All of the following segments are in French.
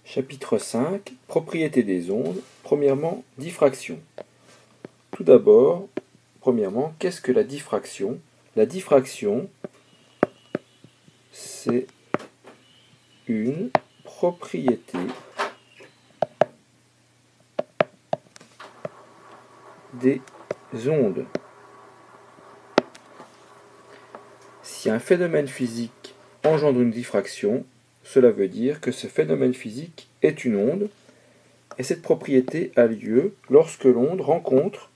Chapitre 5. Propriétés des ondes. Premièrement, diffraction. Tout d'abord, premièrement, qu'est-ce que la diffraction? La diffraction, c'est une propriété des ondes. Si un phénomène physique engendre une diffraction, cela veut dire que ce phénomène physique est une onde, et cette propriété a lieu lorsque l'onde rencontre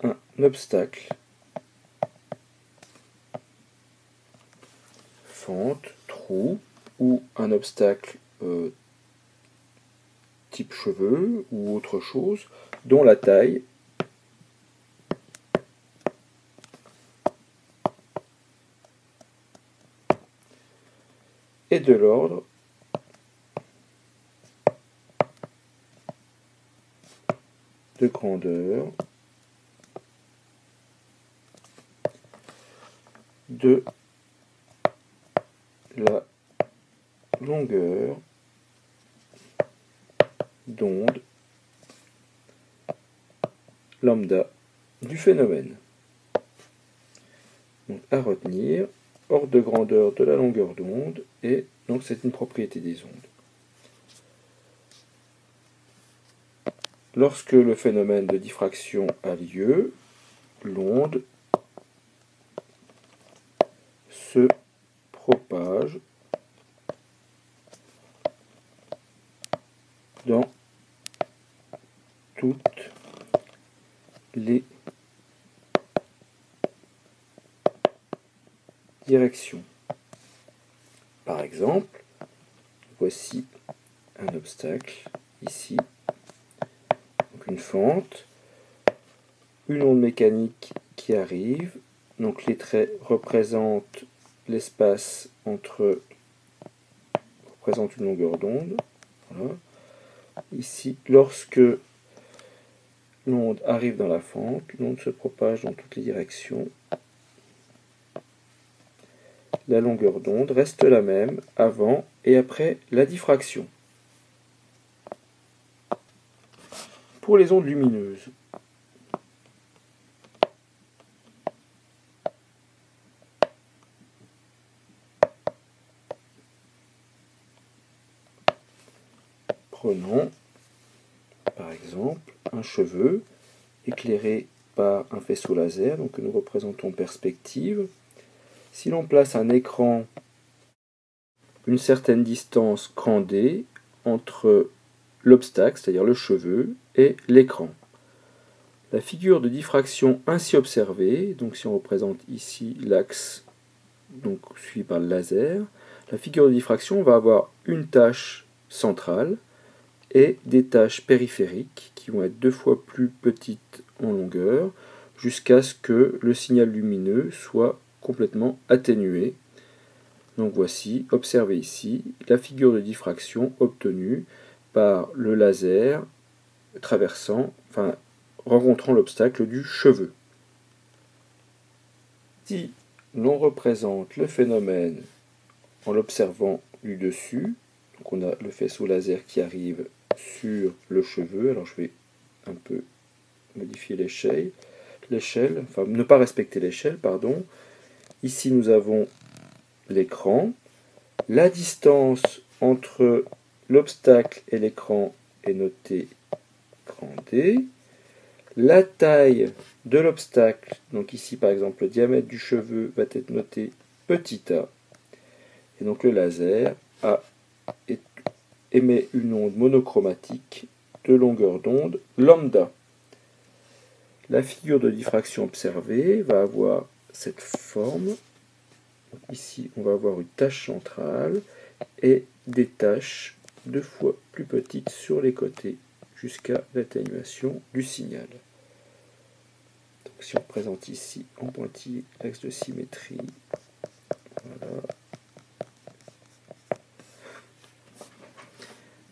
un obstacle, fente, trou, ou un obstacle type cheveux ou autre chose, dont la taille est de l'ordre de grandeur de la longueur d'onde lambda du phénomène. Donc à retenir, ordre de grandeur de la longueur d'onde, et donc c'est une propriété des ondes. Lorsque le phénomène de diffraction a lieu, l'onde se propage dans toutes les directions. Par exemple, voici un obstacle ici, donc une fente, une onde mécanique qui arrive, donc les traits représentent l'espace représente une longueur d'onde. Voilà. Ici, lorsque l'onde arrive dans la fente, l'onde se propage dans toutes les directions. La longueur d'onde reste la même avant et après la diffraction. Pour les ondes lumineuses, prenons par exemple un cheveu éclairé par un faisceau laser, donc que nous représentons en perspective. Si l'on place un écran une certaine distance grand D entre l'obstacle, c'est-à-dire le cheveu, et l'écran, la figure de diffraction ainsi observée, donc si on représente ici l'axe donc suivi par le laser, la figure de diffraction va avoir une tache centrale et des taches périphériques qui vont être 2 fois plus petites en longueur jusqu'à ce que le signal lumineux soit complètement atténué. Donc voici, observez ici, la figure de diffraction obtenue par le laser rencontrant l'obstacle du cheveu. Si l'on représente le phénomène en l'observant du dessus, donc on a le faisceau laser qui arrive sur le cheveu, alors je vais un peu modifier l'échelle, enfin ne pas respecter l'échelle, pardon. Ici nous avons l'écran, la distance entre l'obstacle et l'écran est notée grand D, la taille de l'obstacle, donc ici par exemple le diamètre du cheveu va être noté petit a, et donc le laser émet une onde monochromatique de longueur d'onde lambda. La figure de diffraction observée va avoir cette forme. Ici, on va avoir une tache centrale et des taches 2 fois plus petites sur les côtés jusqu'à l'atténuation du signal. Donc, si on présente ici en pointillé l'axe de symétrie, voilà.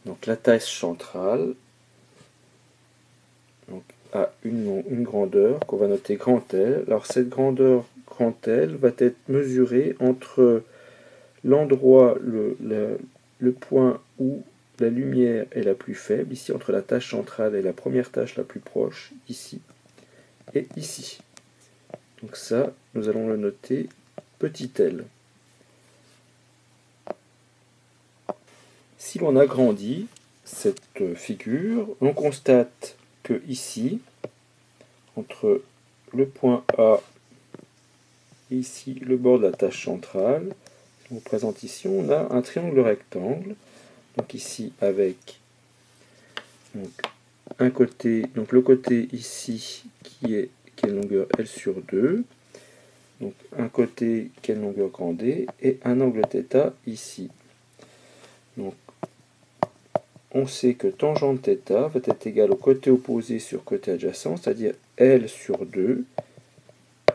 Donc la tache centrale a une grandeur qu'on va noter grand L. Alors cette grandeur grand L va être mesuré entre l'endroit, le point où la lumière est la plus faible, ici entre la tâche centrale et la première tâche la plus proche, ici, et ici. Donc ça, nous allons le noter petit l. Si l'on agrandit cette figure, on constate que ici, entre le point A et ici le bord de la tâche centrale, on représente ici, on a un triangle rectangle, donc ici avec un côté, donc le côté ici qui est longueur L sur 2, donc un côté qui est longueur grand D et un angle θ ici. Donc on sait que tangente θ va être égal au côté opposé sur côté adjacent, c'est-à-dire L sur 2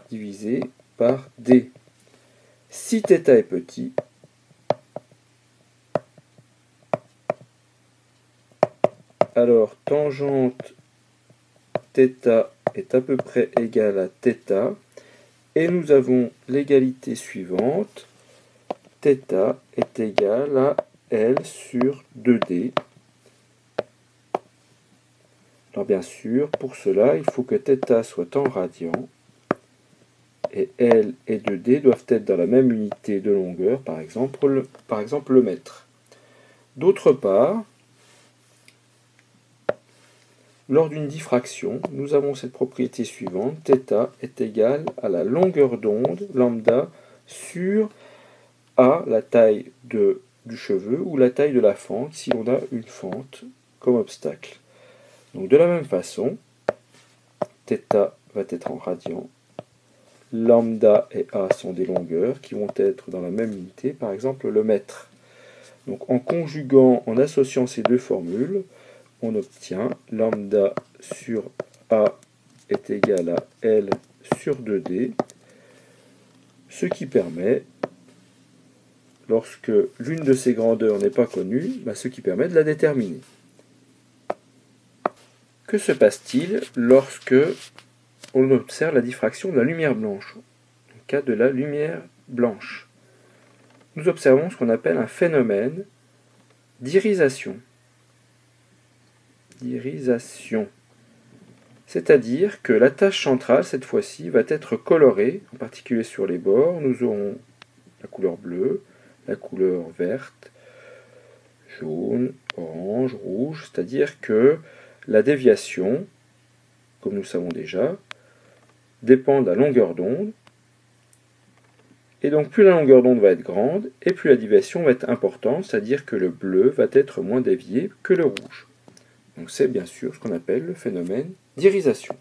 divisé par D. Si θ est petit, alors tangente θ est à peu près égale à θ, et nous avons l'égalité suivante, θ est égal à L sur 2D. Alors bien sûr, pour cela, il faut que θ soit en radians, et L et 2D doivent être dans la même unité de longueur, par exemple le mètre. D'autre part, lors d'une diffraction, nous avons cette propriété suivante, θ est égal à la longueur d'onde, lambda, sur A, la taille du cheveu, ou la taille de la fente, si on a une fente comme obstacle. Donc de la même façon, θ va être en radians, lambda et A sont des longueurs qui vont être dans la même unité, par exemple le mètre. Donc en conjuguant, en associant ces deux formules, on obtient lambda sur A est égal à L sur 2D, ce qui permet, lorsque l'une de ces grandeurs n'est pas connue, ce qui permet de la déterminer. Que se passe-t-il lorsque on observe la diffraction de la lumière blanche? Dans le cas de la lumière blanche, nous observons ce qu'on appelle un phénomène d'irisation. C'est-à-dire que la tache centrale, cette fois-ci, va être colorée, en particulier sur les bords. Nous aurons la couleur bleue, la couleur verte, jaune, orange, rouge, c'est-à-dire que la déviation, comme nous savons déjà, dépend de la longueur d'onde, et donc plus la longueur d'onde va être grande, et plus la déviation va être importante, c'est-à-dire que le bleu va être moins dévié que le rouge. Donc c'est bien sûr ce qu'on appelle le phénomène d'irisation.